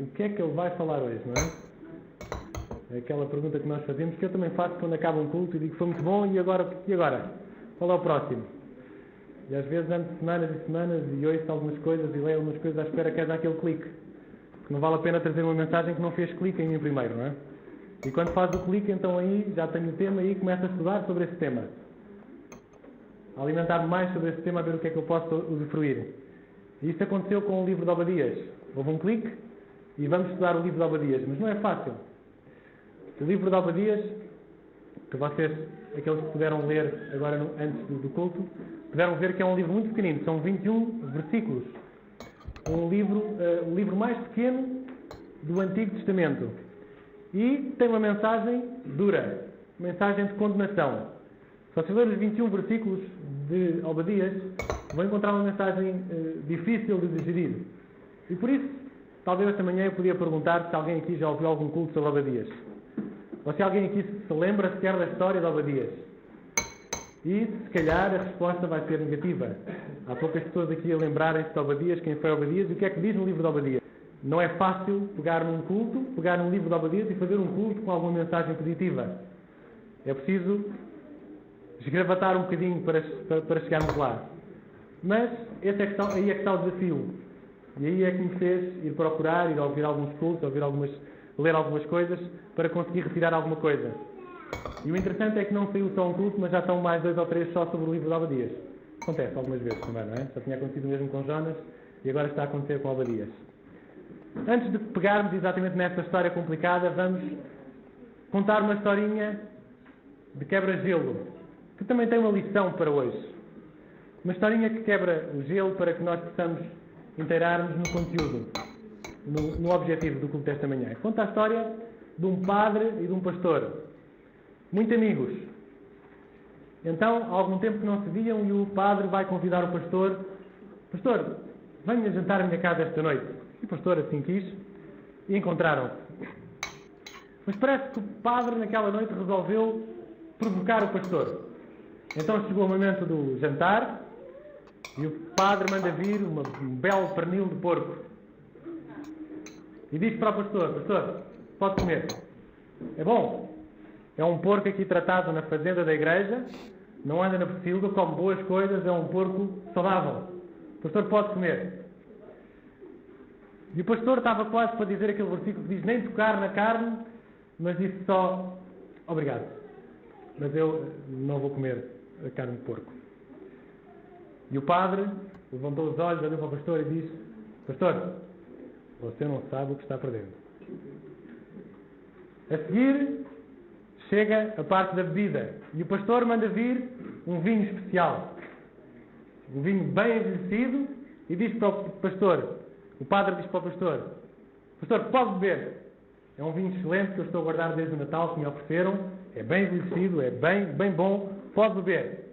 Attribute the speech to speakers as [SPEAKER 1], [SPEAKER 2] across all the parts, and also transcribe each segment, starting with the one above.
[SPEAKER 1] o que é que ele vai falar hoje, não é? É aquela pergunta que nós fazemos, que eu também faço quando acaba um culto e digo, foi muito bom, e agora? Qual é o próximo? E às vezes ando semanas e semanas e ouço algumas coisas e leio algumas coisas à espera que haja aquele clique. Porque não vale a pena trazer uma mensagem que não fez clique em mim primeiro, não é? E quando faz o clique, então aí já tenho o tema e começo a estudar sobre esse tema. A alimentar-me mais sobre esse tema, a ver o que é que eu posso usufruir. E isto aconteceu com o livro de Obadias. Houve um clique e vamos estudar o livro de Obadias, mas não é fácil. O livro de Obadias, que vocês, aqueles que puderam ler agora antes do culto, puderam ver que é um livro muito pequenino, são 21 versículos. O livro mais pequeno do Antigo Testamento. E tem uma mensagem dura, mensagem de condenação. Se vocês lerem os 21 versículos de Obadias, vão encontrar uma mensagem difícil de digerir. E por isso, talvez esta manhã eu podia perguntar se alguém aqui já ouviu algum culto sobre Obadias. Ou se alguém aqui se lembra sequer da história de Obadias. E, se calhar, a resposta vai ser negativa. Há poucas pessoas aqui a lembrarem-se de Obadias, quem foi Obadias e o que é que diz no livro de Obadias. Não é fácil pegar num culto, pegar num livro de Obadias e fazer um culto com alguma mensagem positiva. É preciso esgravatar um bocadinho para chegarmos lá. Mas aí é que está o desafio. E aí é que me fez ir procurar, ir ouvir alguns cultos, ler algumas coisas, para conseguir retirar alguma coisa. E o interessante é que não saiu só um culto, mas já estão mais 2 ou 3 só sobre o livro de Obadias. Acontece algumas vezes também, não é? Já tinha acontecido mesmo com Jonas e agora está a acontecer com Obadias. Antes de pegarmos exatamente nesta história complicada, vamos contar uma historinha de quebra-gelo, que também tem uma lição para hoje. Uma historinha que quebra o gelo para que nós possamos inteirar-nos no conteúdo, no objetivo do culto desta manhã. Conta a história de um padre e de um pastor, muito amigos. Então, há algum tempo que não se viam e o padre vai convidar o pastor: pastor, venha jantar à minha casa esta noite. E o pastor assim quis e encontraram-se. Mas parece que o padre naquela noite resolveu provocar o pastor. Então chegou o momento do jantar e o padre manda vir um belo pernil de porco. E diz para o pastor: pastor, pode comer. É bom. É um porco aqui tratado na fazenda da igreja, não anda na pocilga, come boas coisas, é um porco saudável. O pastor pode comer. E o pastor estava quase para dizer aquele versículo que diz: nem tocar na carne, mas disse só: obrigado, mas eu não vou comer a carne de porco. E o padre levantou os olhos, olhou para o pastor e disse: pastor, você não sabe o que está perdendo. A seguir, chega a parte da bebida. E o pastor manda vir um vinho especial. Um vinho bem envelhecido. E diz para o pastor, o padre diz para o pastor: pastor, pode beber. É um vinho excelente que eu estou a guardar desde o Natal, que me ofereceram. É bem envelhecido, é bem bom. Pode beber.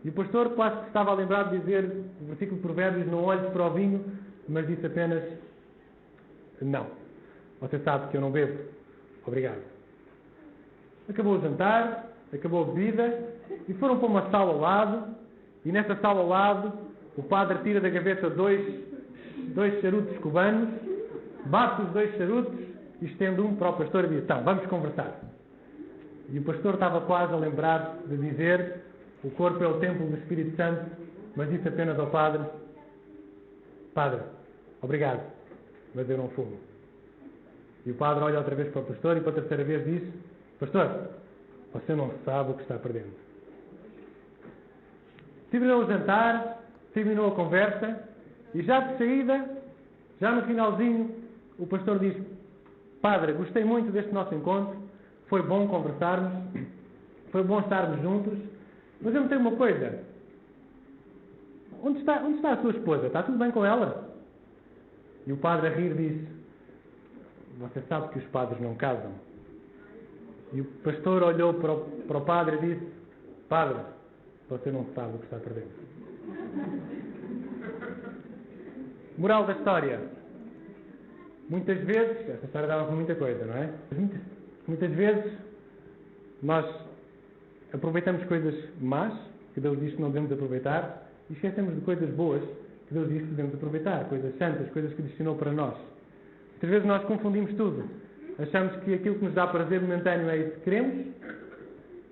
[SPEAKER 1] E o pastor quase que estava a lembrar de dizer o versículo de Provérbios: não olhes para o vinho, mas disse apenas: não. Você sabe que eu não bebo. Obrigado. Acabou o jantar, acabou a bebida e foram para uma sala ao lado. E nessa sala ao lado, o padre tira da gaveta dois charutos cubanos, bate os 2 charutos e estende um para o pastor e diz: então, vamos conversar. E o pastor estava quase a lembrar de dizer: o corpo é o templo do Espírito Santo, mas disse apenas ao padre: padre, obrigado, mas eu não fumo. E o padre olha outra vez para o pastor e pela 3ª vez diz: pastor, você não sabe o que está perdendo. Terminou o jantar, terminou a conversa e já de saída, já no finalzinho, o pastor diz: padre, gostei muito deste nosso encontro, foi bom conversarmos, foi bom estarmos juntos, mas eu me tenho uma coisa: onde está a sua esposa? Está tudo bem com ela? E o padre a rir disse: você sabe que os padres não casam. E o pastor olhou para o padre e disse: padre, você não sabe o que está perdendo. Moral da história: muitas vezes, esta história dava para muita coisa, não é? Muitas vezes nós aproveitamos coisas más, que Deus diz que não devemos aproveitar, e esquecemos de coisas boas, que Deus diz que devemos aproveitar, coisas santas, coisas que destinou para nós. Muitas vezes nós confundimos tudo. Achamos que aquilo que nos dá prazer momentâneo é isso que queremos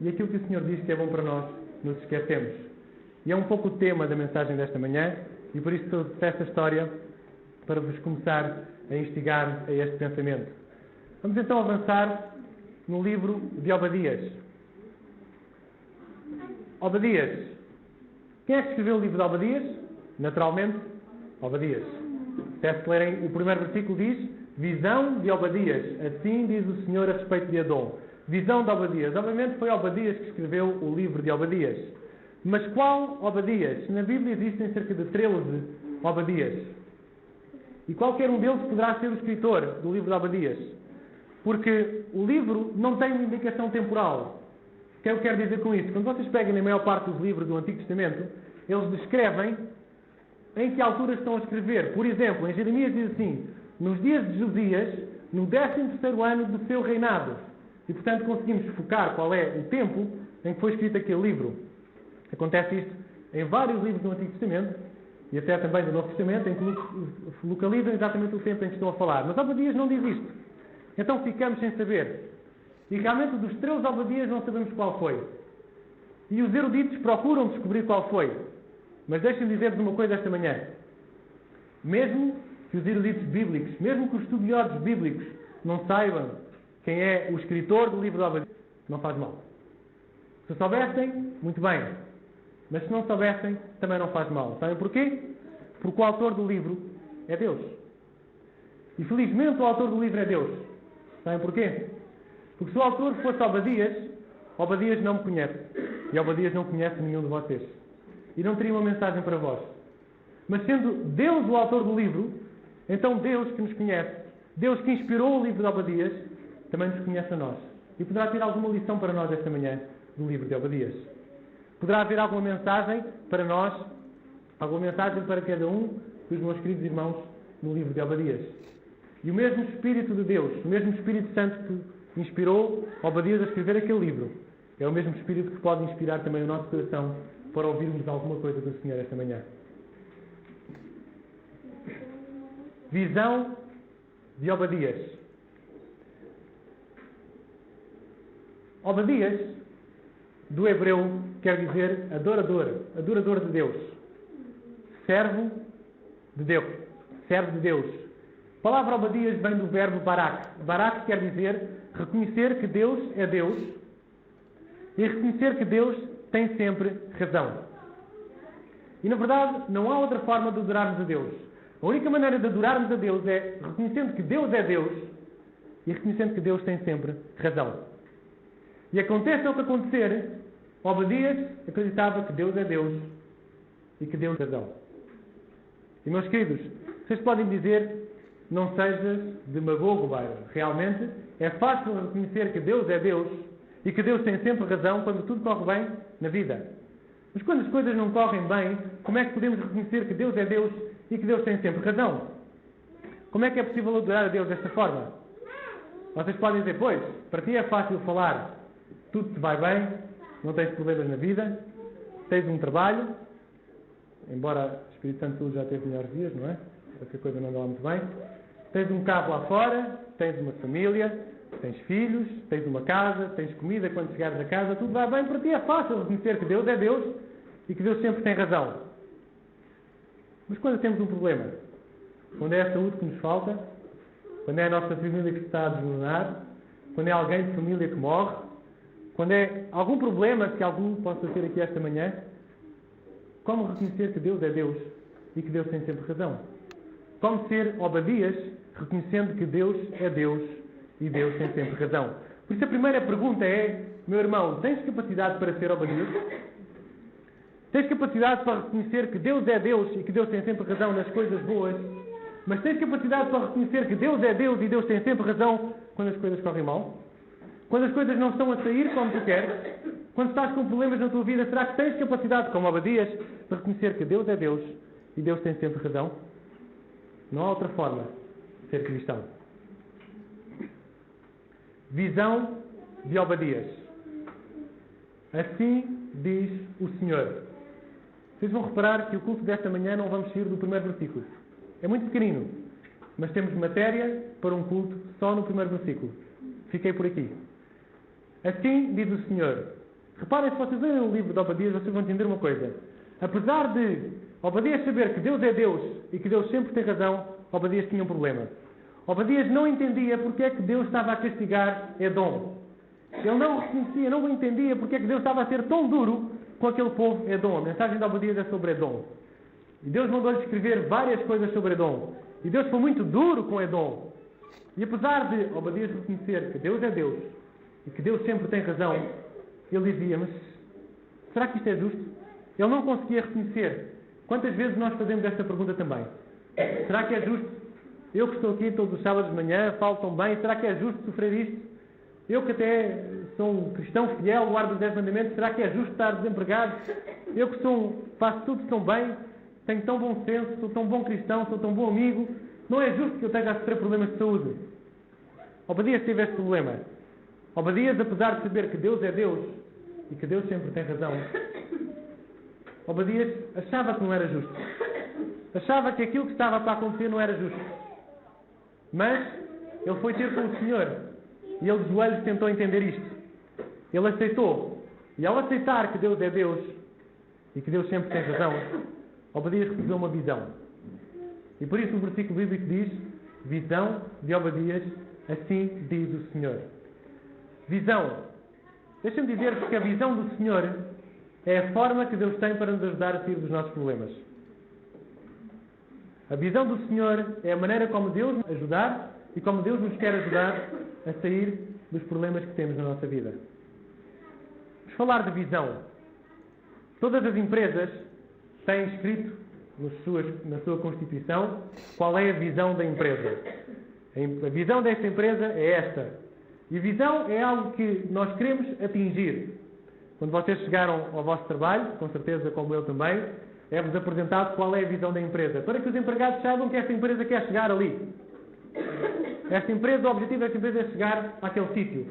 [SPEAKER 1] e aquilo que o Senhor diz que é bom para nós, nos esquecemos. E é um pouco o tema da mensagem desta manhã e por isso trouxe esta história para vos começar a instigar a este pensamento. Vamos então avançar no livro de Obadias. Obadias. Quem é que escreveu o livro de Obadias? Naturalmente, Obadias. Se lerem o primeiro versículo diz: visão de Obadias. Assim diz o Senhor a respeito de Edom. Visão de Obadias. Obviamente foi Obadias que escreveu o livro de Obadias. Mas qual Obadias? Na Bíblia existem cerca de 13 Obadias. E qualquer um deles poderá ser o escritor do livro de Obadias. Porque o livro não tem uma indicação temporal. O que eu quero dizer com isso? Quando vocês pegam na maior parte dos livros do Antigo Testamento, eles descrevem em que altura estão a escrever. Por exemplo, em Jeremias diz assim: nos dias de Josias, no 13º ano do seu reinado. E, portanto, conseguimos focar qual é o tempo em que foi escrito aquele livro. Acontece isto em vários livros do Antigo Testamento e até também do Novo Testamento, em que localizam exatamente o tempo em que estão a falar. Mas Obadias não diz isto. Então ficamos sem saber. E realmente dos 13 Obadias não sabemos qual foi. E os eruditos procuram descobrir qual foi. Mas deixem-me dizer-vos uma coisa esta manhã. Mesmo que os eruditos bíblicos, mesmo que os estudiosos bíblicos não saibam quem é o escritor do livro de Obadias, não faz mal. Se soubessem, muito bem. Mas se não soubessem, também não faz mal. Sabem porquê? Porque o autor do livro é Deus. E felizmente o autor do livro é Deus. Sabem porquê? Porque se o autor fosse Obadias, Obadias não me conhece. E Obadias não conhece nenhum de vocês. E não teria uma mensagem para vós. Mas sendo Deus o autor do livro, então Deus que nos conhece, Deus que inspirou o livro de Obadias, também nos conhece a nós. E poderá ter alguma lição para nós esta manhã do livro de Obadias. Poderá haver alguma mensagem para nós, alguma mensagem para cada um dos meus queridos irmãos no livro de Obadias. E o mesmo Espírito de Deus, o mesmo Espírito Santo que inspirou Obadias a escrever aquele livro, é o mesmo Espírito que pode inspirar também o nosso coração para ouvirmos alguma coisa do Senhor esta manhã. Visão de Obadias. Obadias, do hebreu, quer dizer adorador de Deus. Servo de Deus. Servo de Deus. A palavra Obadias vem do verbo barak. Barak quer dizer reconhecer que Deus é Deus e reconhecer que Deus tem sempre razão. E, na verdade, não há outra forma de adorarmos a Deus. A única maneira de adorarmos a Deus é reconhecendo que Deus é Deus e reconhecendo que Deus tem sempre razão. E aconteça o que acontecer, Obadias acreditava que Deus é Deus e que Deus tem razão. E, meus queridos, vocês podem dizer: não sejas demagogo, Byron. Realmente é fácil reconhecer que Deus é Deus e que Deus tem sempre razão quando tudo corre bem na vida. Mas quando as coisas não correm bem, como é que podemos reconhecer que Deus é Deus e que Deus tem sempre razão? Como é que é possível adorar a Deus desta forma? Vocês podem dizer: pois, para ti é fácil falar, tudo te vai bem, não tens problemas na vida, tens um trabalho, embora o Espírito Santo já teve melhores dias, não é? Porque a coisa não anda lá muito bem. Tens um carro lá fora, tens uma família, tens filhos, tens uma casa, tens comida quando chegares a casa, tudo vai bem, para ti é fácil reconhecer que Deus é Deus e que Deus sempre tem razão. Mas quando temos um problema, quando é a saúde que nos falta, quando é a nossa família que se está a desmoronar, quando é alguém de família que morre, quando é algum problema que algum possa ter aqui esta manhã, como reconhecer que Deus é Deus e que Deus tem sempre razão? Como ser Obadias reconhecendo que Deus é Deus e Deus tem sempre razão? Por isso a primeira pergunta é: meu irmão, tens capacidade para ser Obadias? Tens capacidade para reconhecer que Deus é Deus e que Deus tem sempre razão nas coisas boas, mas tens capacidade para reconhecer que Deus é Deus e Deus tem sempre razão quando as coisas correm mal? Quando as coisas não estão a sair como tu queres? Quando estás com problemas na tua vida, será que tens capacidade, como Obadias, para reconhecer que Deus é Deus e Deus tem sempre razão? Não há outra forma de ser cristão. Visão de Obadias. Assim diz o Senhor. Vocês vão reparar que o culto desta manhã não vamos sair do primeiro versículo. É muito pequenino. mas temos matéria para um culto só no primeiro versículo. Fiquei por aqui. Assim diz o Senhor. Reparem, se vocês lerem o livro de Obadias, vocês vão entender uma coisa. Apesar de Obadias saber que Deus é Deus e que Deus sempre tem razão, Obadias tinha um problema. Obadias não entendia porque é que Deus estava a castigar Edom. Ele não reconhecia, não entendia porque é que Deus estava a ser tão duro com aquele povo Edom. A mensagem de Obadias é sobre Edom. E Deus mandou-lhe escrever várias coisas sobre Edom. E Deus foi muito duro com Edom. E apesar de Obadias reconhecer que Deus é Deus e que Deus sempre tem razão, ele dizia, mas será que isto é justo? Ele não conseguia reconhecer. Quantas vezes nós fazemos esta pergunta também? Será que é justo? Eu que estou aqui todos os sábados de manhã, falo tão bem, será que é justo sofrer isto? Eu que até sou um cristão fiel, guardo os 10 mandamentos, será que é justo estar desempregado? Eu que faço tudo tão bem, tenho tão bom senso, sou tão bom cristão, sou tão bom amigo, não é justo que eu esteja a sofrer problemas de saúde? Obadias teve este problema. Obadias, apesar de saber que Deus é Deus e que Deus sempre tem razão, Obadias achava que não era justo. Achava que aquilo que estava para acontecer não era justo. Mas ele foi ter com o Senhor e ele de joelhos tentou entender isto. Ele aceitou. E ao aceitar que Deus é Deus e que Deus sempre tem razão, Obadias recebeu uma visão. E por isso o versículo bíblico diz: visão de Obadias, assim diz o Senhor. Visão. Deixa-me dizer-vos que a visão do Senhor é a forma que Deus tem para nos ajudar a sair dos nossos problemas. A visão do Senhor é a maneira como Deus nos ajudar e como Deus nos quer ajudar a sair dos problemas que temos na nossa vida. Vamos falar de visão. Todas as empresas têm escrito na sua Constituição qual é a visão da empresa. A visão desta empresa é esta. E a visão é algo que nós queremos atingir. Quando vocês chegaram ao vosso trabalho, com certeza como eu também, é-vos apresentado qual é a visão da empresa, para que os empregados saibam que esta empresa quer chegar ali. Esta empresa, o objetivo desta empresa é chegar àquele sítio.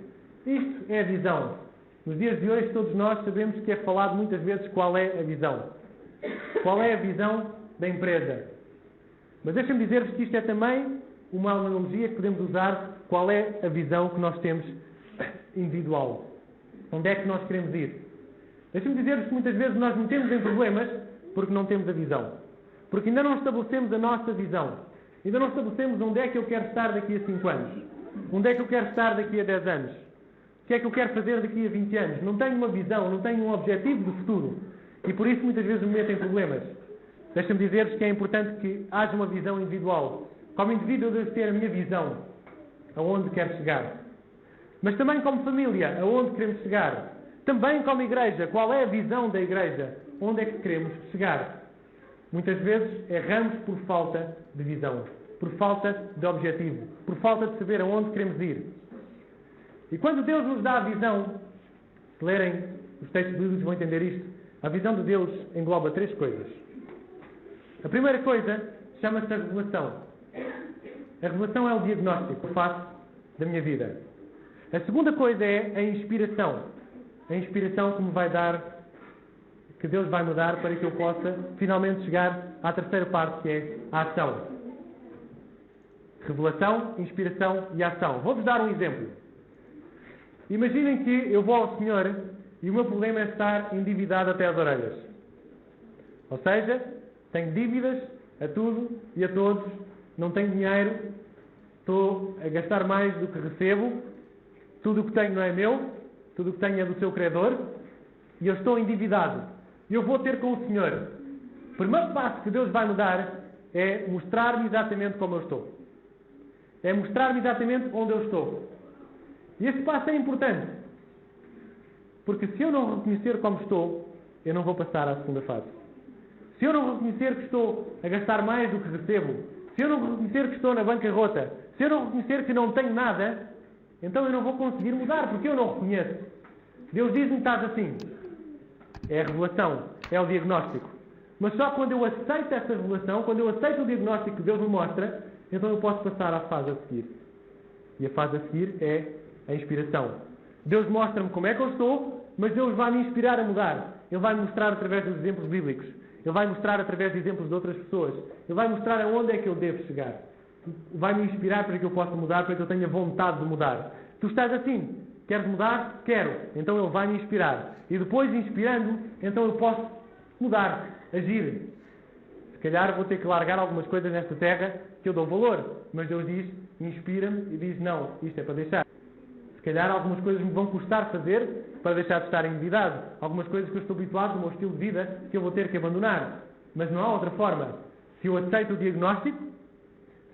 [SPEAKER 1] Isto é a visão. Nos dias de hoje, todos nós sabemos que é falado muitas vezes qual é a visão. Qual é a visão da empresa. Mas deixem-me dizer-vos que isto é também uma analogia que podemos usar qual é a visão que nós temos individual. Onde é que nós queremos ir? Deixem-me dizer-vos que muitas vezes nós metemos em problemas porque não temos a visão. Porque ainda não estabelecemos a nossa visão. Ainda não estabelecemos onde é que eu quero estar daqui a 5 anos. Onde é que eu quero estar daqui a 10 anos. O que é que eu quero fazer daqui a 20 anos. Não tenho uma visão, não tenho um objetivo de futuro. E por isso muitas vezes me meto em problemas. Deixem-me dizer-vos que é importante que haja uma visão individual. Como indivíduo eu devo ter a minha visão. Aonde quero chegar. Mas também como família, aonde queremos chegar. Também como igreja, qual é a visão da igreja? Onde é que queremos chegar? Muitas vezes erramos por falta de visão, por falta de objetivo, por falta de saber aonde queremos ir. E quando Deus nos dá a visão, se lerem os textos bíblicos vão entender isto, a visão de Deus engloba 3 coisas. A primeira coisa chama-se a revelação. A revelação é o diagnóstico que eu faço da minha vida. A segunda coisa é a inspiração. A inspiração que me vai dar, que Deus vai me dar para que eu possa finalmente chegar à terceira parte, que é a ação. Revelação, inspiração e ação. Vou-vos dar um exemplo. Imaginem que eu vou ao Senhor e o meu problema é estar endividado até às orelhas. Ou seja, tenho dívidas a tudo e a todos, não tenho dinheiro, estou a gastar mais do que recebo, tudo o que tenho não é meu, tudo o que tenho é do seu credor, e eu estou endividado. E eu vou ter com o Senhor. O primeiro passo que Deus vai me dar é mostrar-me exatamente como eu estou. É mostrar-me exatamente onde eu estou. E esse passo é importante. Porque se eu não reconhecer como estou, eu não vou passar à segunda fase. Se eu não reconhecer que estou a gastar mais do que recebo, se eu não reconhecer que estou na bancarrota, se eu não reconhecer que não tenho nada, então eu não vou conseguir mudar, porque eu não reconheço. Deus diz-me que estás assim. É a revelação, é o diagnóstico. Mas só quando eu aceito essa revelação, quando eu aceito o diagnóstico que Deus me mostra, então eu posso passar à fase a seguir. E a fase a seguir é a inspiração. Deus mostra-me como é que eu estou, mas Deus vai me inspirar a mudar. Ele vai me mostrar através dos exemplos bíblicos. Ele vai mostrar através de exemplos de outras pessoas. Ele vai mostrar aonde é que eu devo chegar. vai-me inspirar para que eu possa mudar, para que eu tenha vontade de mudar. Tu estás assim, queres mudar? Quero. Então Ele vai me inspirar. E depois, inspirando, então eu posso mudar, agir. Se calhar vou ter que largar algumas coisas nesta terra que eu dou valor. Mas Deus diz, inspira-me e diz, não, isto é para deixar. Se calhar algumas coisas me vão custar fazer para deixar de estar em endividado. Algumas coisas que eu estou habituado no meu estilo de vida que eu vou ter que abandonar. Mas não há outra forma. Se eu aceito o diagnóstico,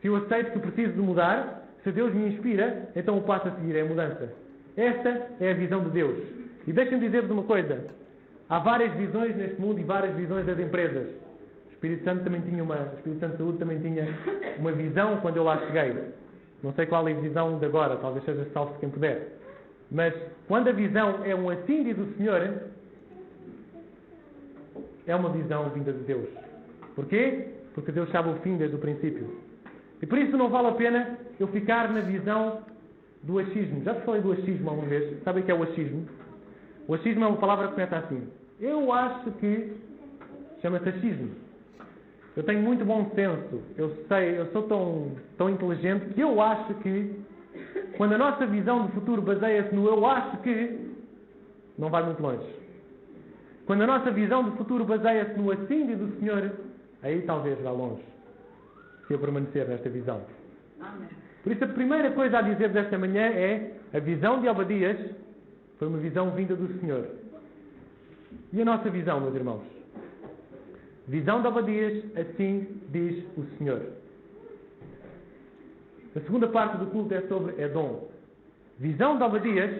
[SPEAKER 1] se eu aceito que preciso de mudar, se Deus me inspira, então o passo a seguir é a mudança. Esta é a visão de Deus. E deixem-me dizer-vos uma coisa. Há várias visões neste mundo e várias visões das empresas. O Espírito Santo de Saúde também tinha uma visão quando eu lá cheguei. Não sei qual é a visão de agora, talvez seja salvo quem puder. Mas quando a visão é um assim diz o Senhor, é uma visão vinda de Deus. Porquê? Porque Deus sabe o fim desde o princípio. E por isso não vale a pena eu ficar na visão do achismo. Já te falei do achismo alguma vez? Sabem o que é o achismo? O achismo é uma palavra que começa assim. Eu acho que... Chama-se achismo. Eu tenho muito bom senso. Eu sou tão inteligente que eu acho que... Quando a nossa visão de futuro baseia-se no eu acho que... Não vai muito longe. Quando a nossa visão de futuro baseia-se no assim diz o Senhor... Aí talvez vá longe. Se eu permanecer nesta visão.
[SPEAKER 2] Amém.
[SPEAKER 1] Por isso a primeira coisa a dizer desta manhã é a visão de Obadias foi uma visão vinda do Senhor. E a nossa visão, meus irmãos? Visão de Obadias, assim diz o Senhor. A segunda parte do culto é sobre Edom. Visão de Obadias,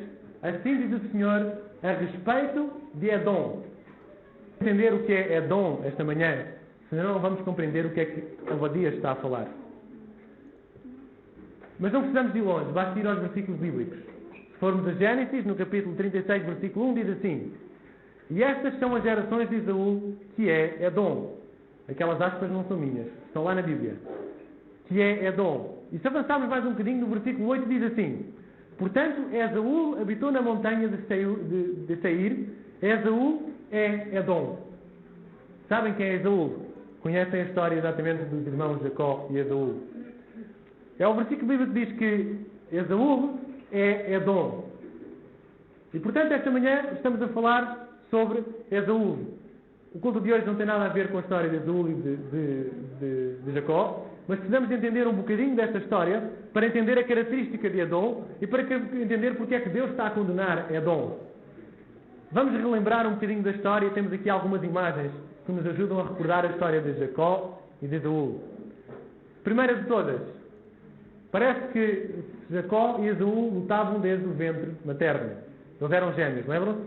[SPEAKER 1] assim diz o Senhor a respeito de Edom. Entender o que é Edom esta manhã, senão não vamos compreender o que é que Obadias está a falar. Mas não precisamos ir longe, basta ir aos versículos bíblicos. Se formos a Gênesis, no capítulo 36, versículo 1, diz assim: E estas são as gerações de Esaú, que é Edom. Aquelas aspas não são minhas, estão lá na Bíblia. Que é Edom. E se avançarmos mais um bocadinho, no versículo 8 diz assim: Portanto, Esaú habitou na montanha de Seir. Esaú é Edom. Sabem quem é Esaú? Conhecem a história exatamente dos irmãos Jacó e Esaú. É o versículo bíblico que diz que Esaú é Edom. E portanto, esta manhã estamos a falar sobre Esaú. O culto de hoje não tem nada a ver com a história de Esaú e de Jacó, mas precisamos entender um bocadinho desta história para entender a característica de Edom e para entender porque é que Deus está a condenar Edom. Vamos relembrar um bocadinho da história. Temos aqui algumas imagens que nos ajudam a recordar a história de Jacó e de Esaú. Primeira de todas, parece que Jacó e Esaú lutavam desde o ventre materno. Eles eram gêmeos, lembram-se?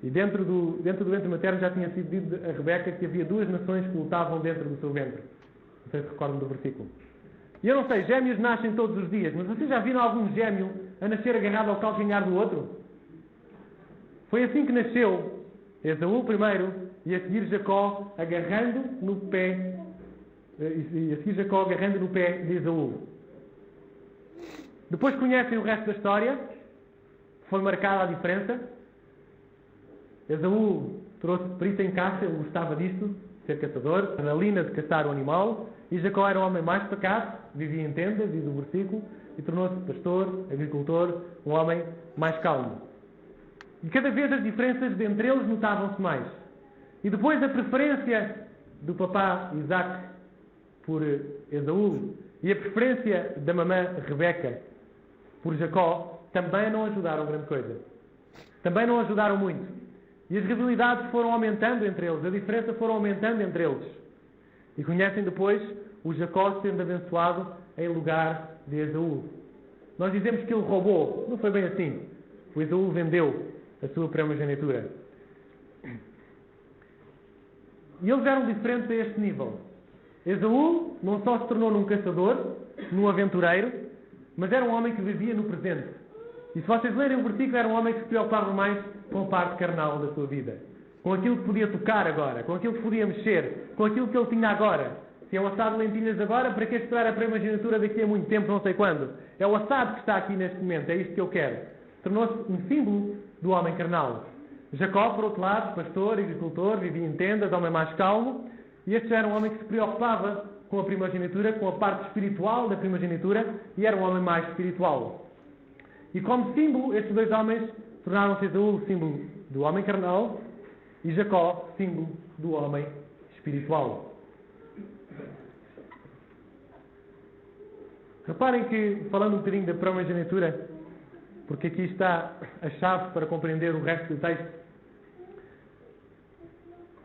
[SPEAKER 1] E dentro do ventre materno já tinha sido dito a Rebeca que havia duas nações que lutavam dentro do seu ventre. Não sei se recordam do versículo. E eu não sei, gêmeos nascem todos os dias, mas vocês já viram algum gêmeo a nascer agarrado ao calcanhar do outro? Foi assim que nasceu Esaú primeiro e a seguir Jacó agarrando no pé de Esaú. Depois conhecem o resto da história. Foi marcada a diferença. Esaú trouxe perito em caça, ele gostava disto, ser caçador, adrenalina de caçar o animal, e Jacó era um homem mais pacato, vivia em tendas, diz o versículo, e tornou-se pastor, agricultor, um homem mais calmo. E cada vez as diferenças entre eles notavam-se mais. E depois a preferência do papá Isaac por Esaú e a preferência da mamã Rebeca por Jacó também não ajudaram grande coisa. Também não ajudaram muito. E as rivalidades foram aumentando entre eles, a diferença foram aumentando entre eles. E conhecem depois o Jacó sendo abençoado em lugar de Esaú. Nós dizemos que ele roubou. Não foi bem assim. O Esaú vendeu a sua primogenitura. E eles eram diferentes a este nível. Esaú não só se tornou num caçador, num aventureiro, mas era um homem que vivia no presente. E se vocês lerem o versículo, era um homem que se preocupava mais com a parte carnal da sua vida. Com aquilo que podia tocar agora, com aquilo que podia mexer, com aquilo que ele tinha agora. Se é o assado de lentilhas agora, para que esperar a primogenitura daqui a muito tempo, não sei quando? É o assado que está aqui neste momento, é isto que eu quero. Tornou-se um símbolo do homem carnal. Jacó, por outro lado, pastor, agricultor, vivia em tendas, homem mais calmo, e este já era um homem que se preocupava com a primogenitura, com a parte espiritual da primogenitura, e era um homem mais espiritual. E como símbolo, estes dois homens tornaram-se Esaú símbolo do homem carnal e Jacó símbolo do homem espiritual. Reparem que, falando um bocadinho da primogenitura, porque aqui está a chave para compreender o resto do texto,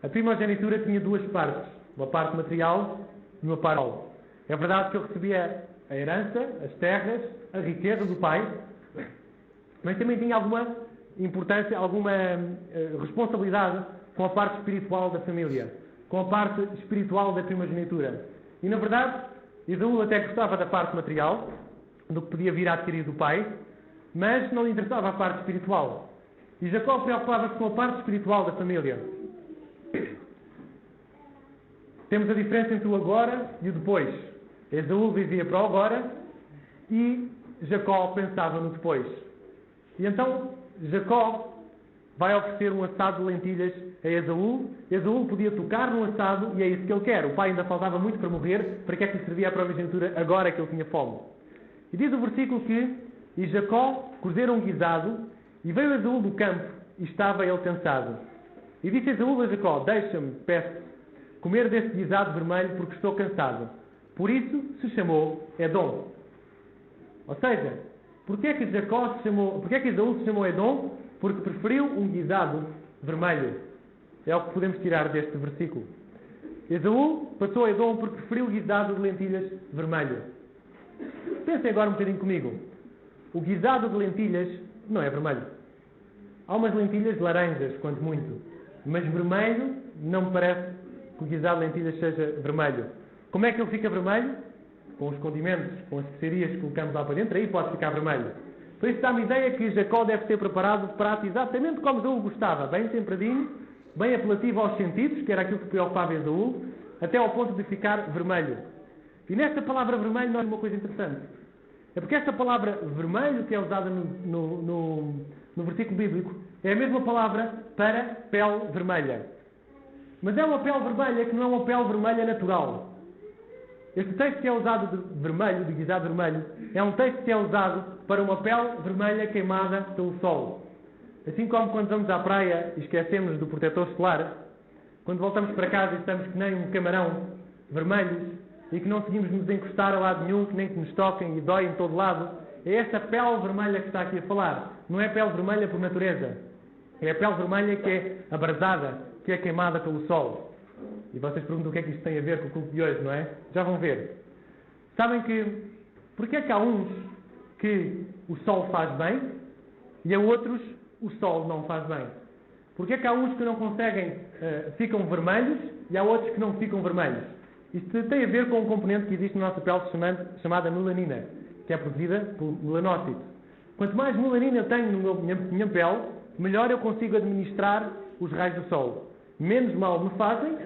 [SPEAKER 1] a primogenitura tinha duas partes, uma parte material e uma parte espiritual. É verdade que ele recebia a herança, as terras, a riqueza do pai, mas também tinha alguma importância, alguma responsabilidade com a parte espiritual da família, com a parte espiritual da primogenitura. E, na verdade, Esaú até gostava da parte material, do que podia vir a adquirir do pai, mas não lhe interessava a parte espiritual. E Jacó preocupava-se com a parte espiritual da família. Temos a diferença entre o agora e o depois. Esaú vivia para o agora e Jacó pensava no depois. E então Jacó vai oferecer um assado de lentilhas a Esaú. Esaú podia tocar no assado e é isso que ele quer. O pai ainda faltava muito para morrer, para que é que lhe servia a primogenitura agora que ele tinha fome? E diz o versículo que: e Jacó cozera um guisado, e veio Esaú do campo, e estava ele cansado. E disse Esaú a Jacó: deixa-me, peço, comer deste guisado vermelho, porque estou cansado. Por isso se chamou Edom. Ou seja, porque é que Esaú se chamou Edom? Porque preferiu um guisado vermelho. É o que podemos tirar deste versículo. Esaú passou a Edom porque preferiu o guisado de lentilhas vermelho. Pensem agora um bocadinho comigo. O guisado de lentilhas não é vermelho. Há umas lentilhas laranjas, quanto muito. Mas vermelho não me parece que o guisado de lentilhas seja vermelho. Como é que ele fica vermelho? Com os condimentos, com as especiarias que colocamos lá para dentro, aí pode ficar vermelho. Por isso dá-me a ideia que Jacó deve ter preparado o prato exatamente como Esaú gostava. Bem temperadinho, bem apelativo aos sentidos, que era aquilo que preocupava Esaú, até ao ponto de ficar vermelho. E nesta palavra vermelho nós temos uma coisa interessante. É porque esta palavra vermelho que é usada no versículo bíblico é a mesma palavra para pele vermelha. Mas é uma pele vermelha que não é uma pele vermelha natural. Este texto que é usado de vermelho, de guisado vermelho, é um texto que é usado para uma pele vermelha queimada pelo sol. Assim como quando vamos à praia e esquecemos do protetor solar, quando voltamos para casa e estamos que nem um camarão vermelhos e que não conseguimos nos encostar a lado nenhum, que nem que nos toquem e dói em todo lado, é esta pele vermelha que está aqui a falar. Não é pele vermelha por natureza. É a pele vermelha que é abrasada, que é queimada pelo sol. E vocês perguntam o que é que isto tem a ver com o culto de hoje, não é? Já vão ver. Sabem que... Porque é que há uns que o sol faz bem e a outros o sol não faz bem? Porque é que há uns que não conseguem, ficam vermelhos e há outros que não ficam vermelhos? Isto tem a ver com um componente que existe na nossa pele chamada melanina, que é produzida por melanócito. Quanto mais melanina eu tenho na minha pele, melhor eu consigo administrar os raios do sol. Menos mal me fazem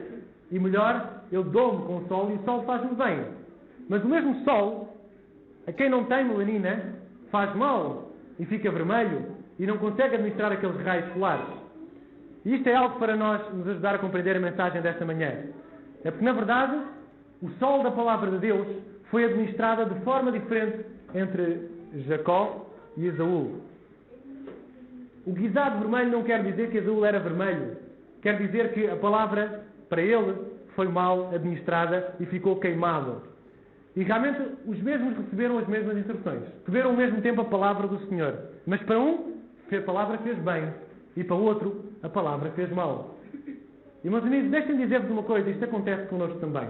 [SPEAKER 1] e melhor eu dou-me com o sol e o sol faz-me bem. Mas o mesmo sol, a quem não tem melanina, faz mal e fica vermelho e não consegue administrar aqueles raios solares. E isto é algo para nós nos ajudar a compreender a mensagem desta manhã. É porque, na verdade, o sol da palavra de Deus foi administrada de forma diferente entre Jacó e Esaú. O guisado vermelho não quer dizer que Esaú era vermelho. Quer dizer que a palavra, para ele, foi mal administrada e ficou queimado. E realmente os mesmos receberam as mesmas instruções. Receberam ao mesmo tempo a palavra do Senhor. Mas para um, a palavra fez bem. E para o outro, a palavra fez mal. E, meus amigos, deixem-me dizer-vos uma coisa. Isto acontece connosco também.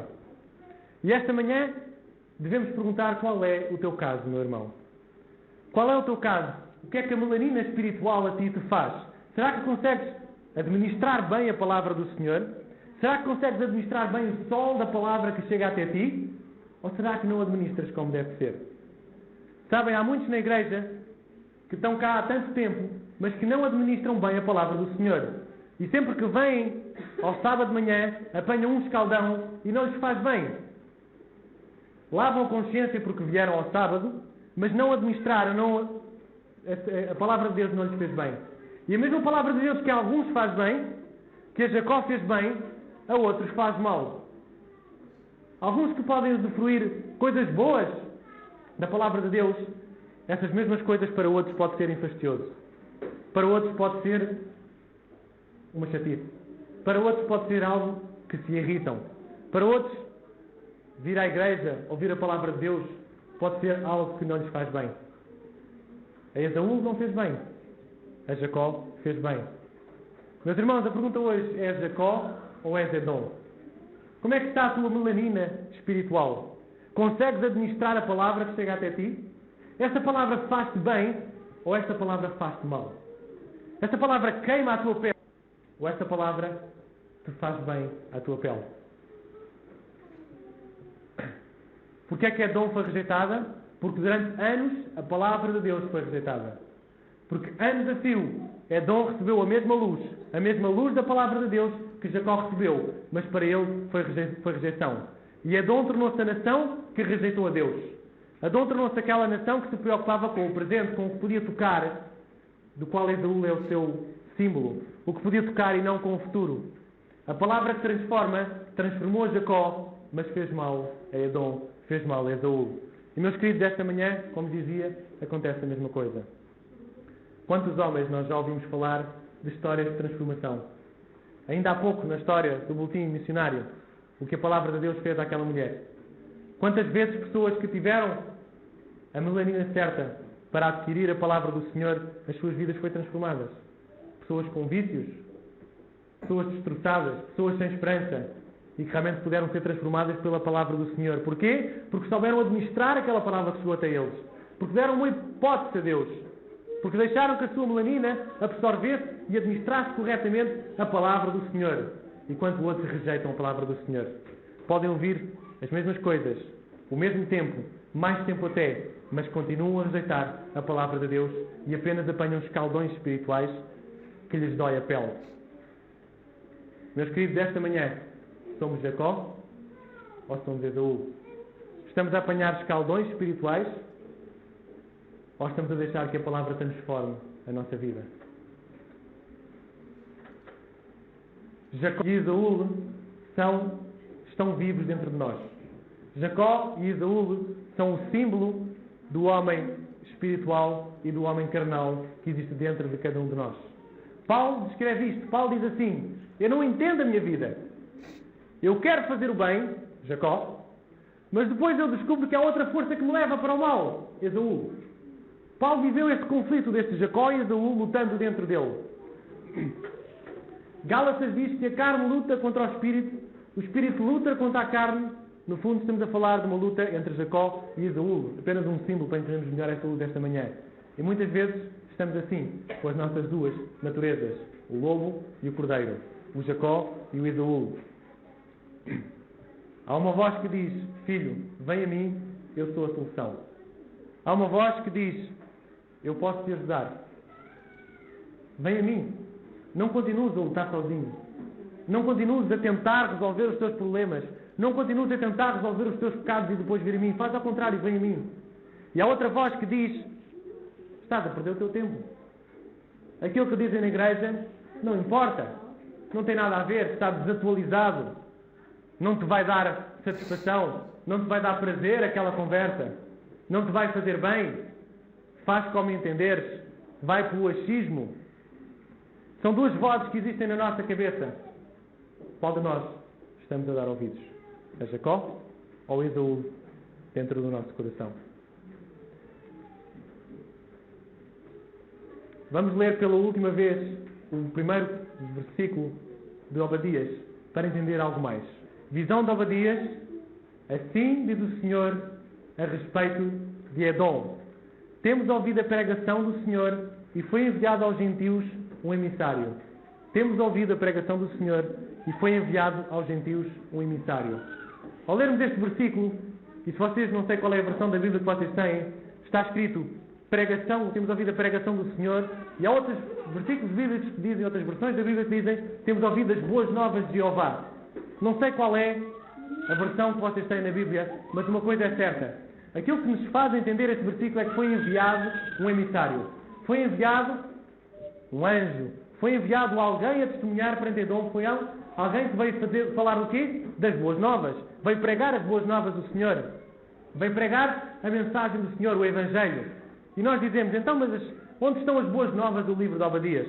[SPEAKER 1] E esta manhã, devemos perguntar qual é o teu caso, meu irmão. Qual é o teu caso? O que é que a melanina espiritual a ti te faz? Será que consegues administrar bem a palavra do Senhor? Será que consegues administrar bem o sol da palavra que chega até ti? Ou será que não administras como deve ser? Sabem, há muitos na igreja que estão cá há tanto tempo, mas que não administram bem a palavra do Senhor. E sempre que vêm ao sábado de manhã, apanham um escaldão e não lhes faz bem. Lavam a consciência porque vieram ao sábado, mas não administraram, a palavra de Deus não lhes fez bem. E a mesma palavra de Deus que a alguns faz bem, que a Jacó fez bem, a outros faz mal. Alguns que podem usufruir coisas boas da palavra de Deus, essas mesmas coisas para outros pode ser infastioso. Para outros pode ser uma chatice. Para outros pode ser algo que se irritam. Para outros, vir à igreja, ouvir a palavra de Deus, pode ser algo que não lhes faz bem. A Esaú não fez bem. A Jacó fez bem. Meus irmãos, a pergunta hoje é Jacó ou é Edom? Como é que está a tua melanina espiritual? Consegues administrar a palavra que chega até ti? Esta palavra faz-te bem ou esta palavra faz-te mal? Esta palavra queima a tua pele ou esta palavra te faz bem à tua pele? Porquê é que Edom foi rejeitada? Porque durante anos a palavra de Deus foi rejeitada. Porque anos a fio Edom recebeu a mesma luz da palavra de Deus que Jacó recebeu, mas para ele foi rejeição. E Edom tornou-se a nação que rejeitou a Deus. Edom tornou-se aquela nação que se preocupava com o presente, com o que podia tocar, do qual Esaú é o seu símbolo, o que podia tocar e não com o futuro. A palavra que transformou Jacó, mas fez mal a Edom, fez mal a Esaú. E meus queridos, esta manhã, como dizia, acontece a mesma coisa. Quantos homens nós já ouvimos falar de histórias de transformação? Ainda há pouco, na história do boletim missionário, o que a palavra de Deus fez àquela mulher. Quantas vezes pessoas que tiveram a melanina certa para adquirir a palavra do Senhor, as suas vidas foram transformadas. Pessoas com vícios, pessoas destroçadas, pessoas sem esperança, e que realmente puderam ser transformadas pela palavra do Senhor. Porquê? Porque souberam administrar aquela palavra que chegou até eles. Porque deram uma hipótese a Deus. Porque deixaram que a sua melanina absorvesse e administrasse corretamente a palavra do Senhor. Enquanto outros rejeitam a palavra do Senhor. Podem ouvir as mesmas coisas, o mesmo tempo, mais tempo até, mas continuam a rejeitar a palavra de Deus e apenas apanham escaldões espirituais que lhes dói a pele. Meus queridos, esta manhã, somos Jacó ou somos Esaú? Estamos a apanhar escaldões espirituais ou estamos a deixar que a palavra transforme a nossa vida? Jacó e Esaú estão vivos dentro de nós. Jacó e Esaú são o símbolo do homem espiritual e do homem carnal que existe dentro de cada um de nós. Paulo descreve isto. Paulo diz assim: eu não entendo a minha vida. Eu quero fazer o bem, Jacó, mas depois eu descubro que há outra força que me leva para o mal, Esaú. Paulo viveu este conflito deste Jacó e Esaú lutando dentro dele. Gálatas diz que a carne luta contra o espírito luta contra a carne. No fundo, estamos a falar de uma luta entre Jacó e Esaú. Apenas um símbolo para entendermos melhor esta luta desta manhã. E muitas vezes estamos assim, com as nossas duas naturezas. O lobo e o cordeiro. O Jacó e o Esaú. Há uma voz que diz: filho, vem a mim, eu sou a solução. Há uma voz que diz: eu posso te ajudar. Vem a mim. Não continues a lutar sozinho. Não continues a tentar resolver os teus problemas. Não continues a tentar resolver os teus pecados e depois vir a mim. Faz ao contrário, vem a mim. E há outra voz que diz: estás a perder o teu tempo. Aquilo que dizem na igreja não importa. Não tem nada a ver. Está desatualizado. Não te vai dar satisfação. Não te vai dar prazer aquela conversa. Não te vai fazer bem. Faz como entenderes. Vai para o achismo. São duas vozes que existem na nossa cabeça. Qual de nós estamos a dar ouvidos? A Jacó ou Esaú dentro do nosso coração? Vamos ler pela última vez o primeiro versículo de Obadias para entender algo mais. Visão de Obadias: assim diz o Senhor a respeito de Edom. Temos ouvido a pregação do Senhor e foi enviado aos gentios um emissário. Temos ouvido a pregação do Senhor e foi enviado aos gentios um emissário. Ao lermos este versículo, e se vocês não sei qual é a versão da Bíblia que vocês têm, está escrito pregação, temos ouvido a pregação do Senhor, e há outros versículos bíblicos que dizem, outras versões da Bíblia que dizem, temos ouvido as boas novas de Jeová. Não sei qual é a versão que vocês têm na Bíblia, mas uma coisa é certa. Aquilo que nos faz entender este versículo é que foi enviado um emissário. Foi enviado um anjo. Foi enviado alguém a testemunhar perante Edom. Alguém que veio falar do quê? Das boas novas. Veio pregar as boas novas do Senhor. Veio pregar a mensagem do Senhor, o Evangelho. E nós dizemos, então, mas onde estão as boas novas do livro de Obadias?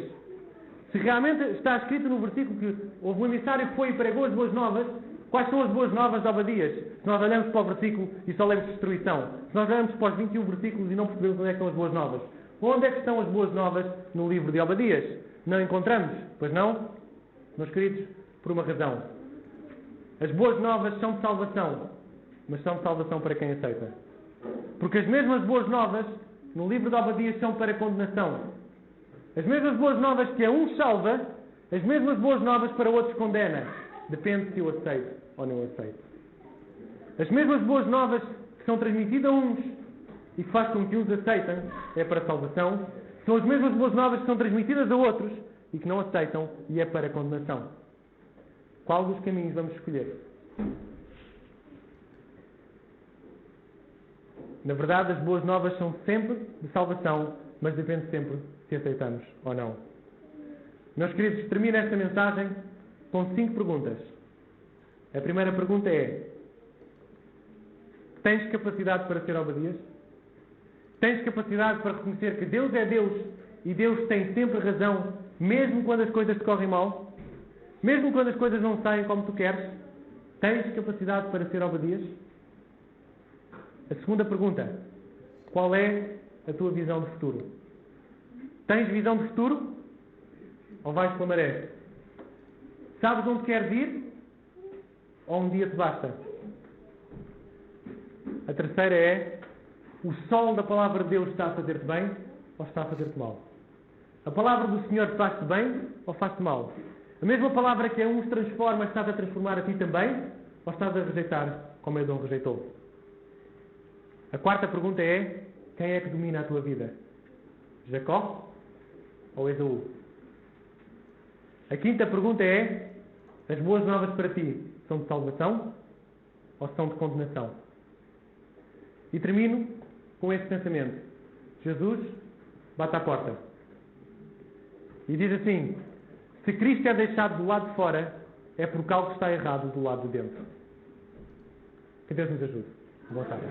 [SPEAKER 1] Se realmente está escrito no versículo que houve um emissário que foi e pregou as boas novas, quais são as boas novas de Obadias? Se nós olhamos para o versículo e só lemos destruição. Se nós olhamos para os 21 versículos e não percebemos onde é que estão as boas novas. Onde é que estão as boas novas no livro de Obadias? Não encontramos, pois não? Meus queridos, por uma razão. As boas novas são de salvação, mas são de salvação para quem aceita. Porque as mesmas boas novas no livro de Obadias são para condenação. As mesmas boas novas que a uns salva, as mesmas boas novas para outros condena. Depende se eu aceito ou não aceito. As mesmas boas novas que são transmitidas a uns e que faz com que uns aceitem é para salvação, são as mesmas boas novas que são transmitidas a outros e que não aceitam e é para condenação. Qual dos caminhos vamos escolher? Na verdade, as boas novas são sempre de salvação, mas depende sempre se aceitamos ou não. Meus queridos, termino esta mensagem com 5 perguntas. A primeira pergunta é: tens capacidade para ser Obadias? Tens capacidade para reconhecer que Deus é Deus e Deus tem sempre razão, mesmo quando as coisas te correm mal? Mesmo quando as coisas não saem como tu queres? Tens capacidade para ser Obadias? A segunda pergunta: qual é a tua visão de futuro? Tens visão de futuro? Ou vais pela maré? Sabes onde queres ir? Ou um dia te basta? A terceira é: o sol da palavra de Deus está a fazer-te bem ou está a fazer-te mal? A palavra do Senhor te faz-te bem ou faz-te mal? A mesma palavra que a uns transforma está a transformar a ti também ou estás a rejeitar como Edom rejeitou? A quarta pergunta é: quem é que domina a tua vida? Jacó ou Esaú? A quinta pergunta é: as boas novas para ti são de salvação ou são de condenação? E termino com este pensamento. Jesus bate à porta e diz assim: se Cristo é deixado do lado de fora, é porque algo está errado do lado de dentro. Que Deus nos ajude. Boa tarde.